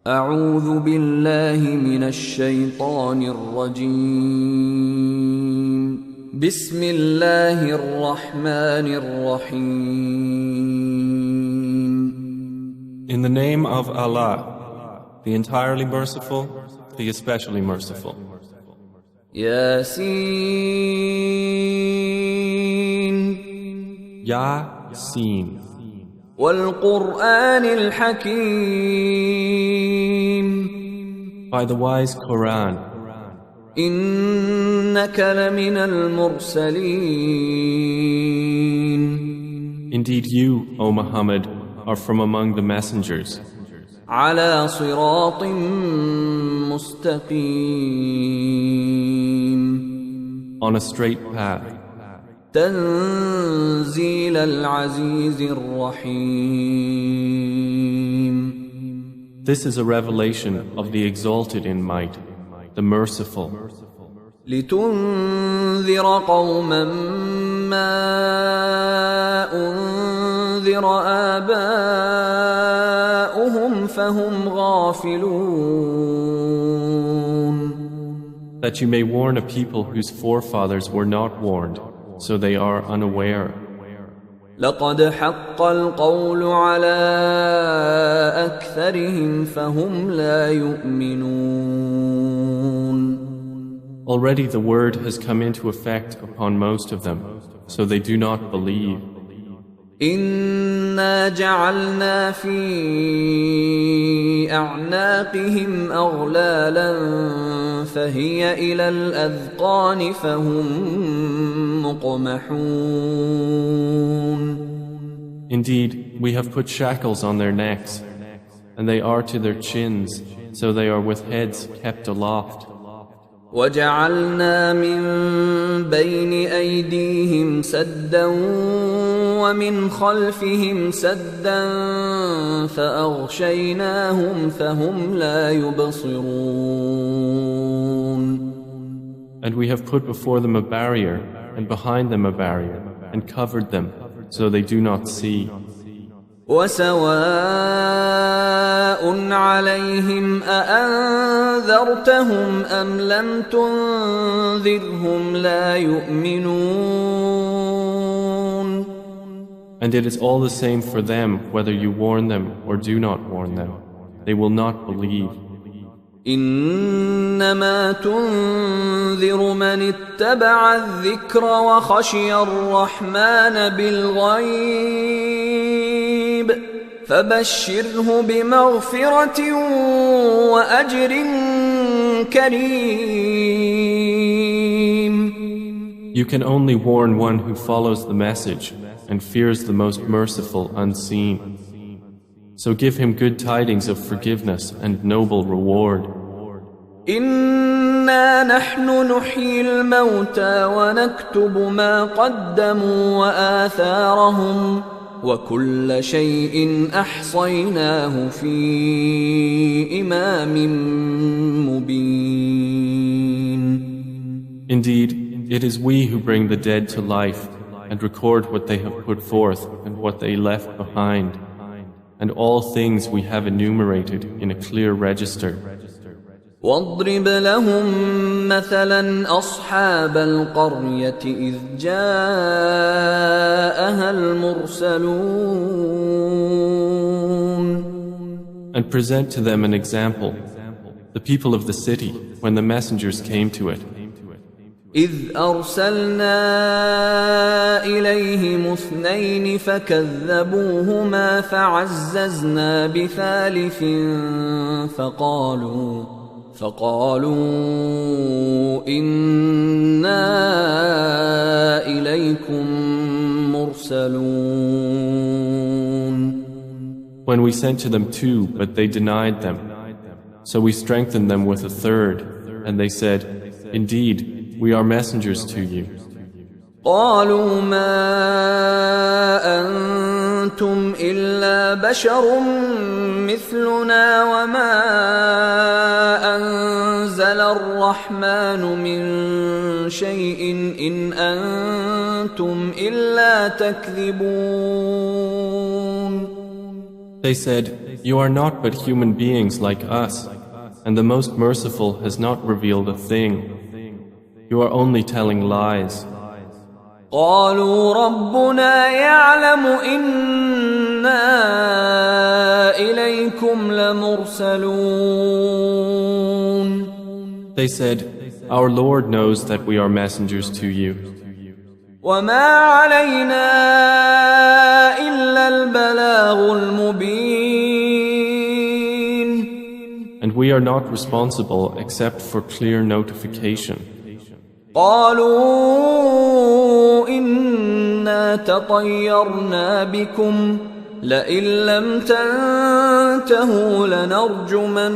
أعوذ بالله من الشيطان الرجيم. بسم الله الرحمن الرحيم. In the name of Allah, the entirely merciful, the especially merciful. ياسين Yaseen. والقرآن الحكيم. By the wise Quran, إنك لمن المرسلين. indeed you, O Muhammad, are from among the messengers, على صراط مستقيم. on a straight path. تنزيل العزيز الرحيم. This is a revelation of the exalted in might, the merciful, لتنذر قوما ما أنذر آباؤهم فهم غافلون. that you may warn a people whose forefathers were not warned, so they are unaware. لقد حق القول على أكثرهم فهم لا يؤمنون. Already the word has come into effect upon most of them, so they do not believe. إنا جعلنا في أعناقهم أغلالا فهي إلى الأذقان فهم مقمحون. Indeed, we have put shackles on their necks, and they are to their chins, so they are with heads kept aloft. وجعلنا من بين أيديهم سدا ومن خلفهم سدا فأغشيناهم فهم لا يبصرون. And we have put before them a barrier, and behind them a barrier, and covered them, so they do not see. وسواء عليهم أأنذرتهم أم لم تنذرهم لا يؤمنون. And it is all the same for them whether you warn them or do not warn them. They will not believe. إنما تنذر من اتبع الذكر وخشي الرحمن بالغيب فبشره بمغفرة وأجر كريم. You can only warn one who follows the message and fears the most merciful unseen. So give him good tidings of forgiveness and noble reward. إنا نحن نحيي الموتى ونكتب ما قدموا وآثارهم وكل شيء أحصيناه في إمام مبين. Indeed, it is we who bring the dead to life and record what they have put forth and what they left behind. And all things we have enumerated in a clear register. واضرب لهم مثلا أصحاب القرية إذ جاءها المرسلون. And present to them an example, the people of the city, when the messengers came to it. إذ أرسلنا إليهم اثنين فكذبوهما فعززنا بثالث فقالوا إنا إليكم مرسلون. When we sent to them two, but they denied them. So we strengthened them with a third, and they said, Indeed, we are messengers to you. قالوا ما أنتم إلا بشر مثلنا وما أنزل الرحمن من شيء إن أنتم إلا تكذبون. They said, "You are not but human beings like us, and the Most Merciful has not revealed a thing. You are only telling lies." قالوا ربنا يعلم إنا إليكم لمرسلون. They said, "Our Lord knows that we are messengers to you. وما علينا إلا البلاغ المبين. And we are not responsible except for clear notification." قالوا إنا تطيرنا بكم لئن لم تنتهوا لنرجمنكم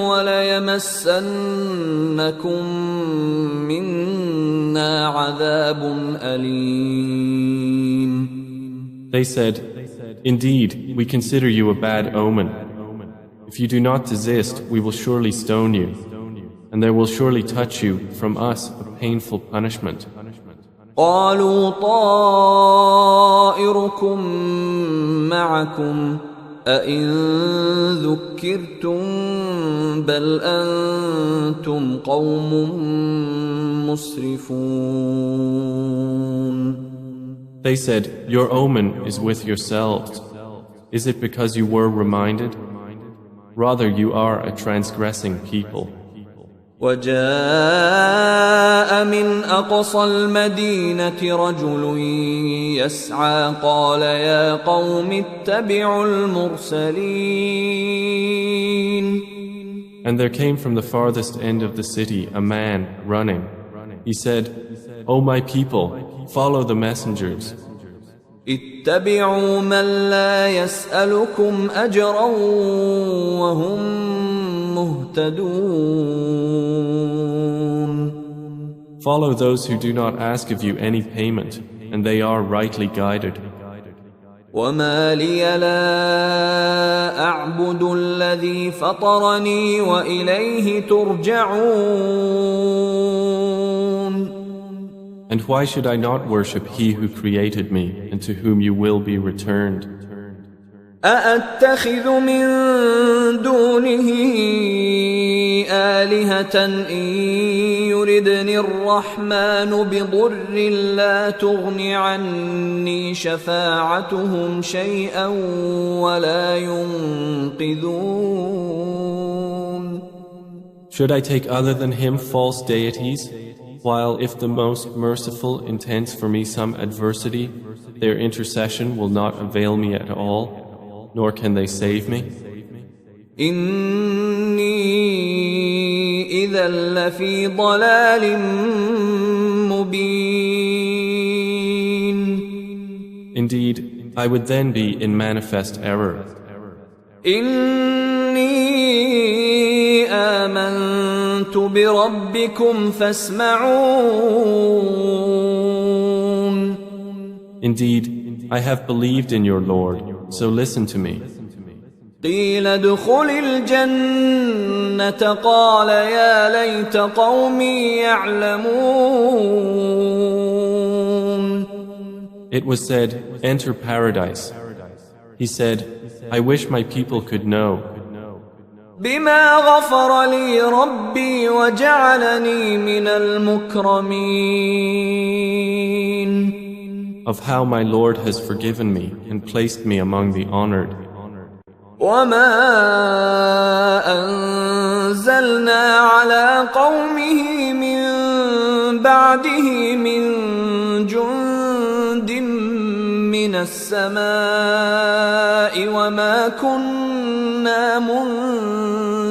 وليمسنكم منا عذاب أليم. They said, "Indeed, we consider you a bad omen. If you do not desist, we will surely stone you, and there will surely touch you from us a painful punishment." قالوا طائركم معكم أئن ذكرتم بل أنتم قوم مسرفون. They said, "Your omen is with yourselves. Is it because you were reminded? Rather, you are a transgressing people." وجاء من أقصى المدينة رجل يسعى قال يا قوم اتبعوا المرسلين. And there came from the farthest end of the city a man running. He said, "O my people, follow the messengers. اتبعوا من لا يسألكم أجرا وهم مهتدون. Follow those who do not ask of you any payment, and they are rightly guided." وما لي لا أعبد الذي فطرني وإليه ترجعون. And why should I not worship He who created me and to whom you will be returned? أأتخذ من دونه آلهة إن يردني الرحمن بضر لا تغن عني شفاعتهم شيئا ولا ينقذون. Should I take other than Him false deities? While if the Most Merciful intends for me some adversity, their intercession will not avail me at all, nor can they save me. إني إذا لفي ضلال مبين. Indeed, I would then be in manifest error. إني آمنت بربكم فاسمعون. Indeed, I have believed in your Lord, so listen to me. قيل ادخل الجنة قال يا ليت قومي يعلمون. It was said, "Enter paradise." He said, "I wish my people could know." بما غفر لي ربي وجعلني من المكرمين. Of how my Lord has forgiven me and placed me among the honored. وما أنزلنا على قومه من بعده من جند من السماء وما كنا منزلين.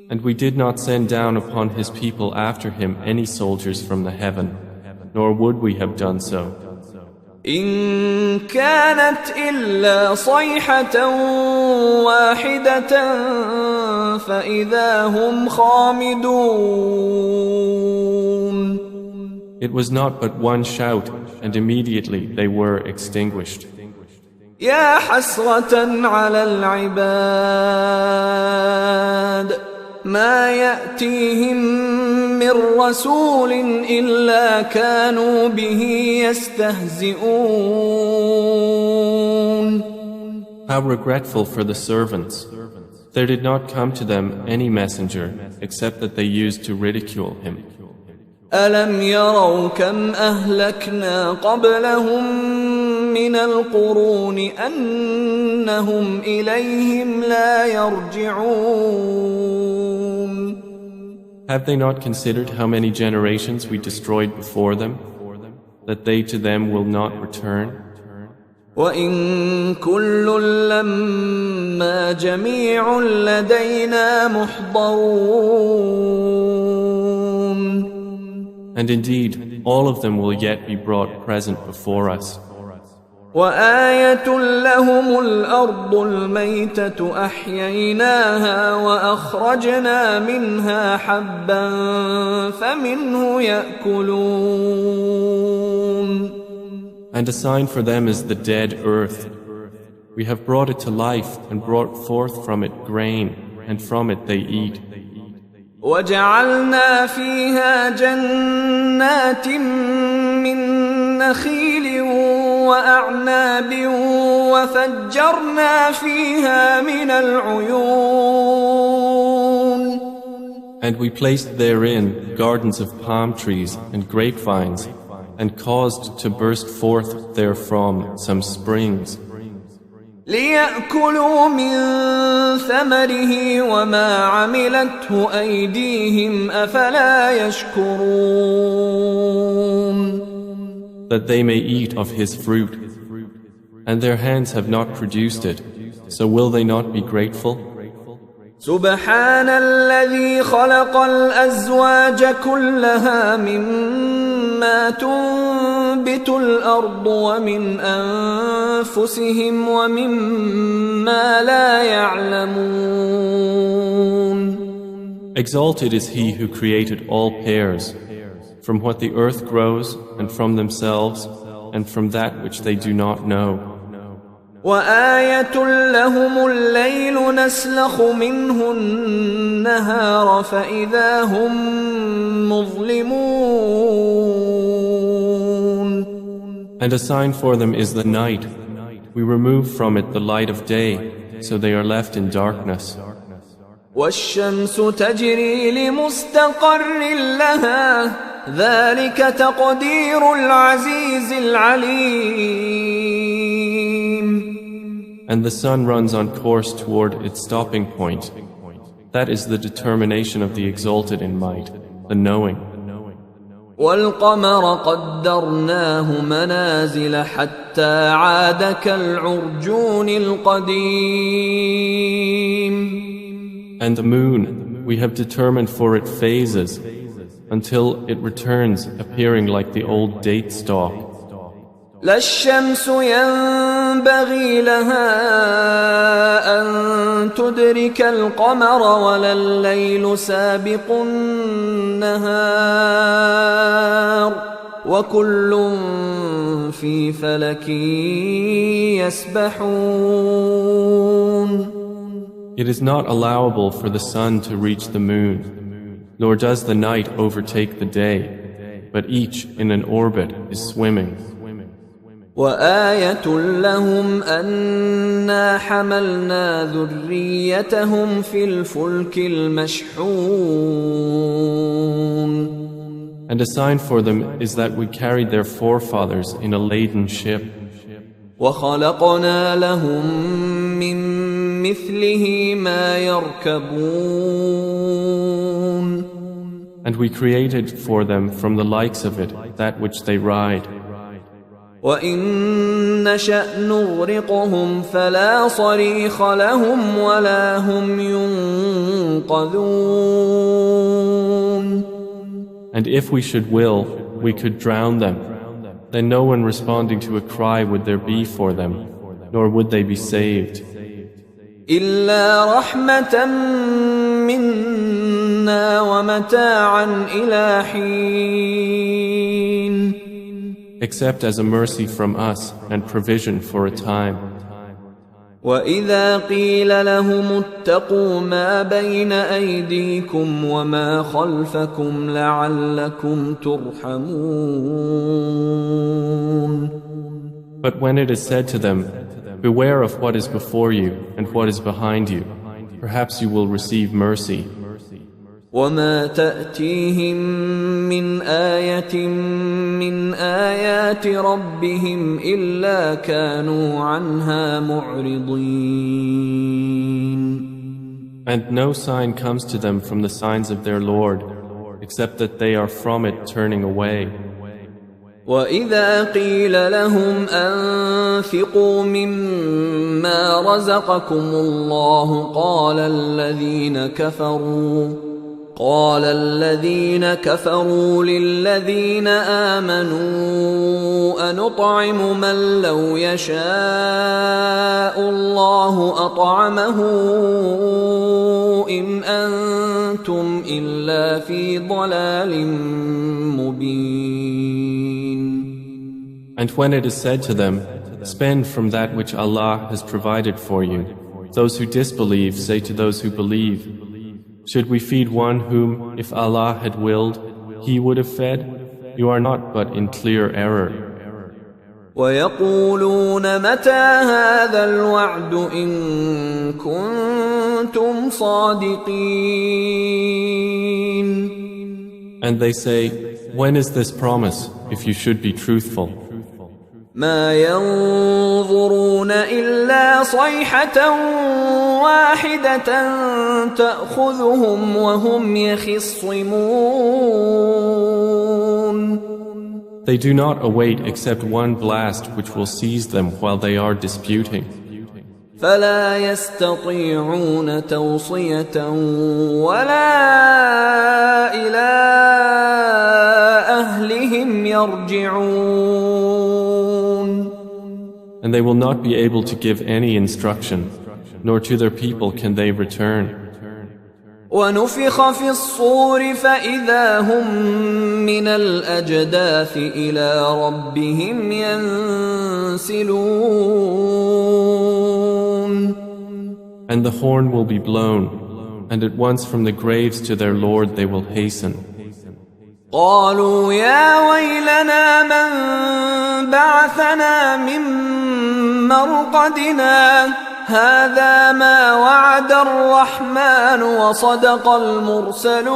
And we did not send down upon his people after him any soldiers from the heaven, nor would we have done so. إن كانت إلا صيحة واحدة فإذا هم خامدون. It was not but one shout, and immediately they were extinguished. يا حسرة على العباد ما يأتيهم من رسول إلا كانوا به يستهزئون. How regretful for the servants. There did not come to them any messenger except that they used to ridicule him. ألم يروا كم أهلكنا قبلهم من القرون أنهم إليهم لا يرجعون. Have they not considered how many generations we destroyed before them, that they to them will not return? وإن كل لما جميع لدينا محضرون. And indeed, all of them will yet be brought present before us. وآية لهم الأرض الميتة أحييناها وأخرجنا منها حبا فمنه يأكلون. And a sign for them is the dead earth. We have brought it to life and brought forth from it grain, and from it they eat. وجعلنا فيها جنات من نخيل وأعناب وفجرنا فيها من العيون. And we placed therein gardens of palm trees and grapevines, and caused to burst forth therefrom some springs. ليأكلوا من ثمره وما عملته أيديهم أفلا يشكرون. That they may eat of his fruit, and their hands have not produced it, so will they not be grateful? سبحان الذي خلق الأزواج كلها مما تنبت الأرض ومن أنفسهم ومما لا يعلمون. Exalted is he who created all pairs, from what the earth grows, and from themselves, and from that which they do not know. وآية لهم الليل نسلخ منه النهار فإذا هم مظلمون. And a sign for them is the night. We remove from it the light of day, so they are left in darkness. والشمس تجري لمستقر لها ذلك تقدير العزيز العليم. And the sun runs on course toward its stopping point. That is the determination of the exalted in might, the knowing. والقمر قدرناه منازل حتى عاد كالعرجون القديم. And the moon, we have determined for it phases, until it returns appearing like the old date stalk. لا الشمس ينبغي لها أن تدرك القمر ولا الليل سابق النهار وكل في فلك يسبحون. It is not allowable for the sun to reach the moon, nor does the night overtake the day, but each in an orbit is swimming. وآية لهم أنا حملنا ذريتهم في الفلك المشحون. And a sign for them is that we carried their forefathers in a laden ship. وخلقنا لهم من مثله ما يركبون. And we created for them from the likes of it that which they ride. وإن نشأ نغرقهم فلا صريخ لهم ولا هم ينقذون. And if we should will, we could drown them. Then no one responding to a cry would there be for them, nor would they be saved. إلا رحمة منا ومتاعا إلى حين. Except as a mercy from us and provision for a time. وإذا قيل لهم اتقوا ما بين أيديكم وما خلفكم لعلكم ترحمون. But when it is said to them, beware of what is before you and what is behind you, perhaps you will receive mercy. وما تأتيهم من آية من آيات ربهم إلا كانوا عنها معرضين. And no sign comes to them from the signs of their Lord, except that they are from it turning away. وإذا قيل لهم أنفقوا مما رزقكم الله قال الذين كفروا للذين آمنوا أنطعم من لو يشاء الله أطعمه إن أنتم إلا في ضلال مبين. And when it is said to them, spend from that which Allah has provided for you, those who disbelieve say to those who believe, should we feed one whom, if Allah had willed, He would have fed? You are not but in clear error. وَيَقُولُونَ مَتَى هَذَا الْوَعْدُ إِن كُنتُمْ صَادِقِينَ. And they say, when is this promise, if you should be truthful? ما ينظرون إلا صيحة واحدة تأخذهم وهم يخصمون. They do not await except one blast which will seize them while they are disputing. فلا يستطيعون توصية ولا إلى أهلهم يرجعون. And they will not be able to give any instruction, nor to their people can they return. ونفخ في الصور فإذا هم من الأجداث إلى ربهم ينسلون. And the horn will be blown, and at once from the graves to their Lord they will hasten. قالوا يا ويلنا من بعثنا من مرقدنا هذا ما وعد الرحمن وصدق المرسلون.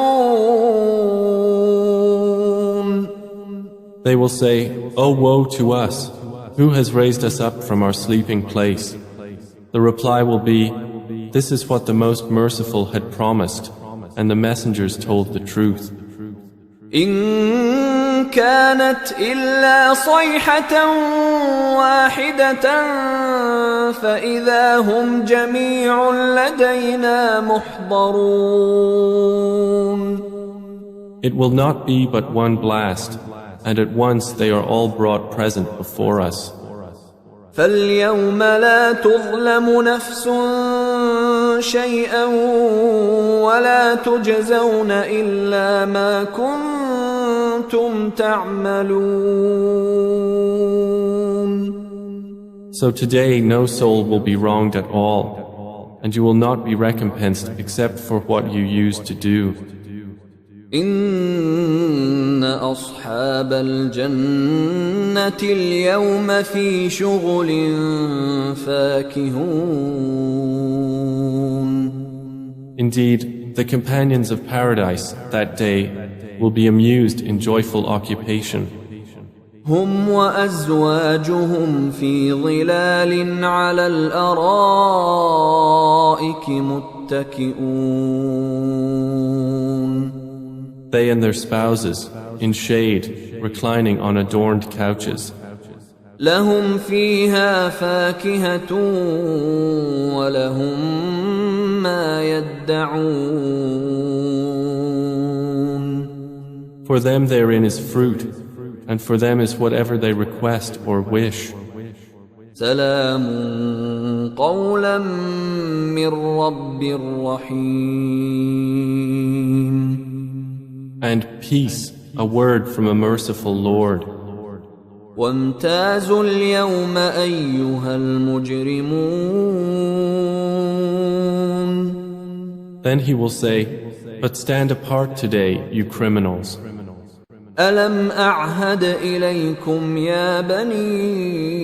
They will say, "Oh, woe to us! Who has raised us up from our sleeping place?" The reply will be, "This is what the Most Merciful had promised, and the messengers told the truth." إن كانت إلا صيحة واحدة فإذا هم جميع لدينا محضرون. It will not be but one blast, and at once they are all brought present before us. فاليوم لا تظلم نفس شيئا ولا تجزون إلا ما كنتم تعملون. So today no soul will be wronged at all, and you will not be recompensed except for what you used to do. إن أصحاب الجنة اليوم في شغل فاكهون. Indeed, the companions of paradise that day will be amused in joyful occupation. هم وأزواجهم في ظلال على الأرائك متكئون. They and their spouses, in shade, reclining on adorned couches. لهم فيها فاكهة ولهم ما يدعون. For them therein is fruit, and for them is whatever they request or wish. سلام قولا من رب رحيم. And peace, a word from a merciful Lord. وامتازوا اليوم أيها المجرمون. Then he will say, but stand apart today, you criminals. ألم أعهد إليكم يا بني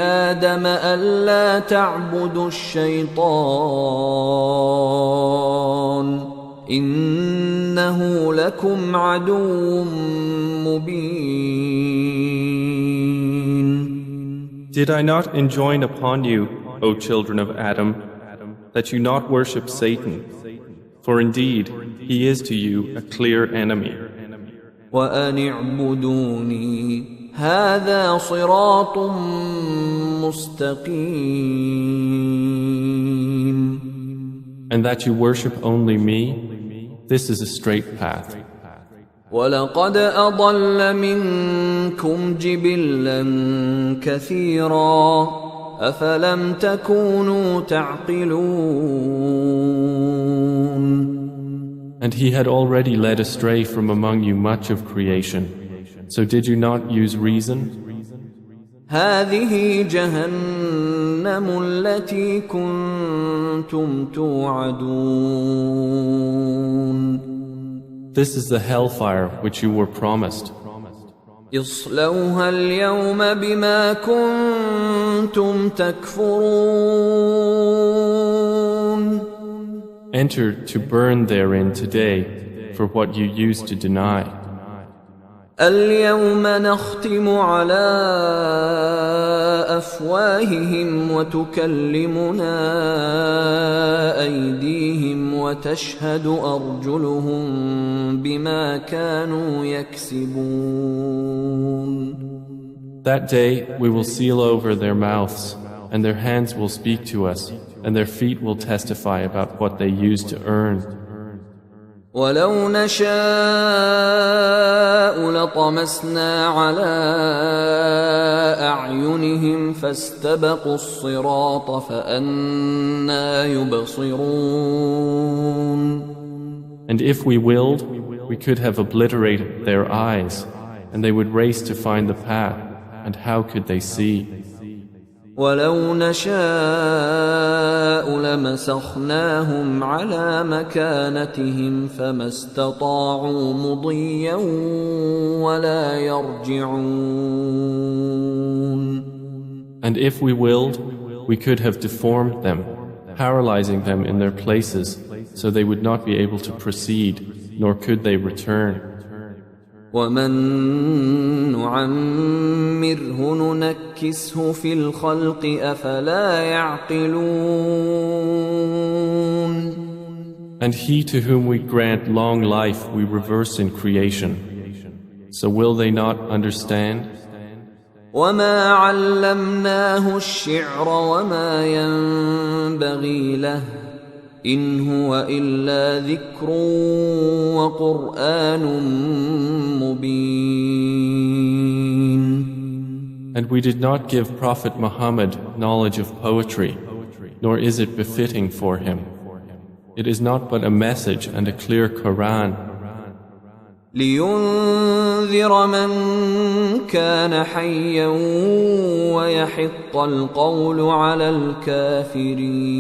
آدم ألا تعبدوا الشيطان إنه لكم عدو مبين. Did I not enjoin upon you, O children of Adam, that you not worship Satan? For indeed, he is to you a clear enemy. وأن اعبدوني هذا صراط مستقيم. And that you worship only me, this is a straight path. ولقد أضل منكم جبلا كثيرا أفلم تكونوا تعقلون. And he had already led astray from among you much of creation. So did you not use reason? هذه جهنم التي كنتم توعدون. This is the hellfire which you were promised. اصلوها اليوم بما كنتم تكفرون. Enter to burn therein today for what you used to deny. اليوم نختم على أفواههم وتكلمنا أيديهم وتشهد أرجلهم بما كانوا يكسبون. That day we will seal over their mouths, and their hands will speak to us, and their feet will testify about what they used to earn. ولو نشاء لطمسنا على أعينهم فاستبقوا الصراط فأنى يبصرون. And if we willed, we could have obliterated their eyes, and they would race to find the path, and how could they see? ولو نشاء لمسخناهم على مكانتهم فما استطاعوا مضيا ولا يرجعون. And if we willed, we could have deformed them, paralyzing them in their places, so they would not be able to proceed, nor could they return. ومن نعمره ننكسه في الخلق أفلا يعقلون. And he to whom we grant long life we reverse in creation. So will they not understand? وما علمناه الشعر وما ينبغي له إن هو إلا ذكر وقرآن مبين. And we did not give Prophet Muhammad knowledge of poetry, nor is it befitting for him. It is not but a message and a clear Quran. لينذر من كان حيا ويحق القول على الكافرين.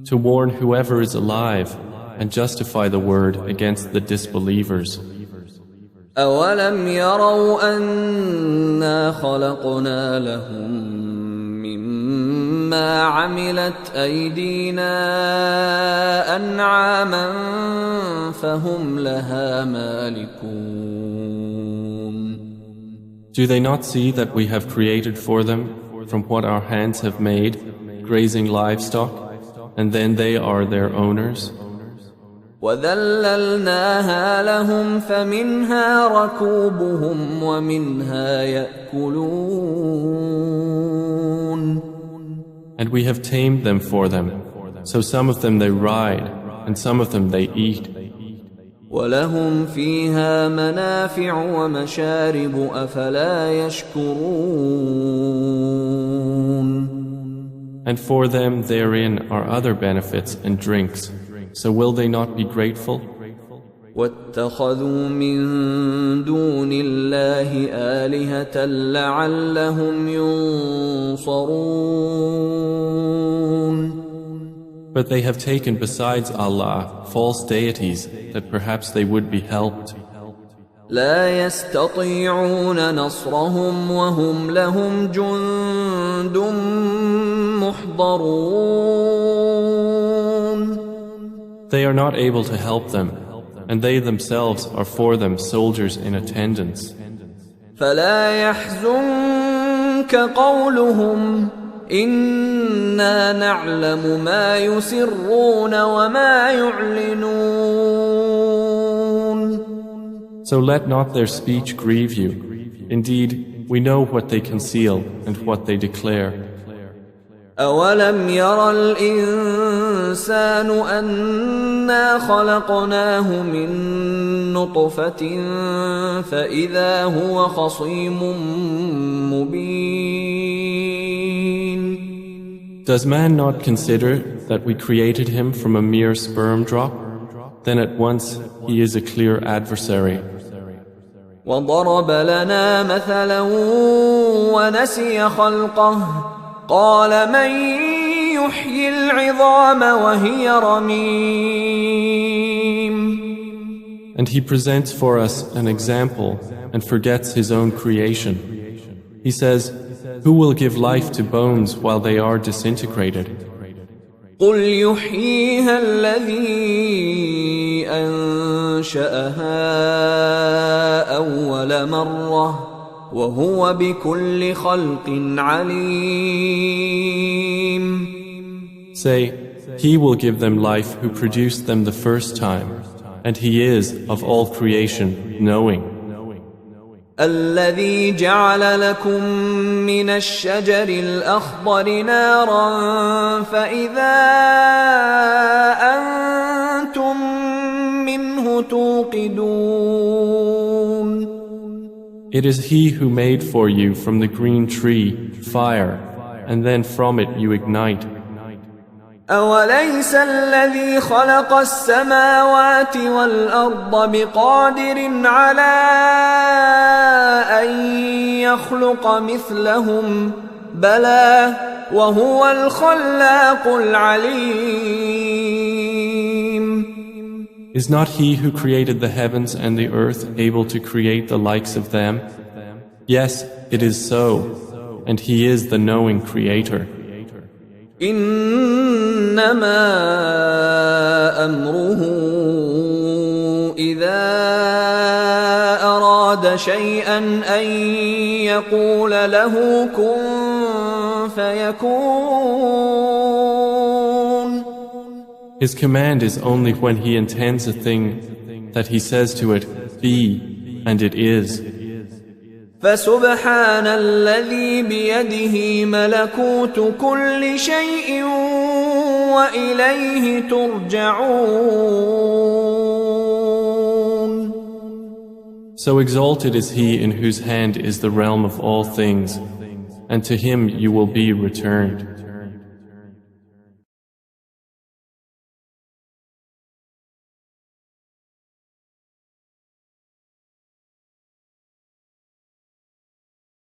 To warn whoever is alive and justify the word against the disbelievers. أولم يروا أنا خلقنا لهم مما عملت أيدينا أنعاما فهم لها مالكون. Do they not see that we have created for them from what our hands have made grazing livestock, and then they are their owners? وذللناها لهم فمنها ركوبهم ومنها يأكلون. And we have tamed them for them, so some of them they ride, and some of them they eat. ولهم فيها منافع ومشارب أفلا يشكرون. And for them therein are other benefits and drinks. So will they not be grateful? واتخذوا من دون الله آلهة لعلهم ينصرون. But they have taken besides Allah false deities that perhaps they would be helped. لا يستطيعون نصرهم وهم لهم جند محضرون. They are not able to help them, and they themselves are for them soldiers in attendance. فلا يحزنك قولهم إنا نعلم ما يسرون وما يعلنون. So let not their speech grieve you. Indeed, we know what they conceal and what they declare. أولم ير الإنسان أنا خلقناه من نطفة فإذا هو خصيم مبين. Does man not consider that we created him from a mere sperm drop? Then at once he is a clear adversary. وضرب لنا مثلا ونسي خلقه قال من يحيي العظام وهي رميم. And he presents for us an example and forgets his own creation. He says, who will give life to bones while they are disintegrated? قل يحييها الذي أنشأها أول مرة وهو بكل خلق عليم. Say, he will give them life who produced them the first time, and he is of all creation knowing. الذي جعل لكم من الشجر الأخضر نارا فإذا أنتم منه توقدون. It is he who made for you from the green tree fire, and then from it you ignite. أوليس الذي خلق السماوات والأرض بقادر على أن يخلق مثلهم بلى وهو الخلاق العليم. Is not he who created the heavens and the earth able to create the likes of them? Yes, it is so, and he is the knowing creator. إنما أمره إذا أراد شيئا أن يقول له كن فيكون. His command is only when he intends a thing that he says to it, be, and it is. فسبحان الذي بيده ملكوت كل شيء وإليه ترجعون. So exalted is he in whose hand is the realm of all things, and to him you will be returned.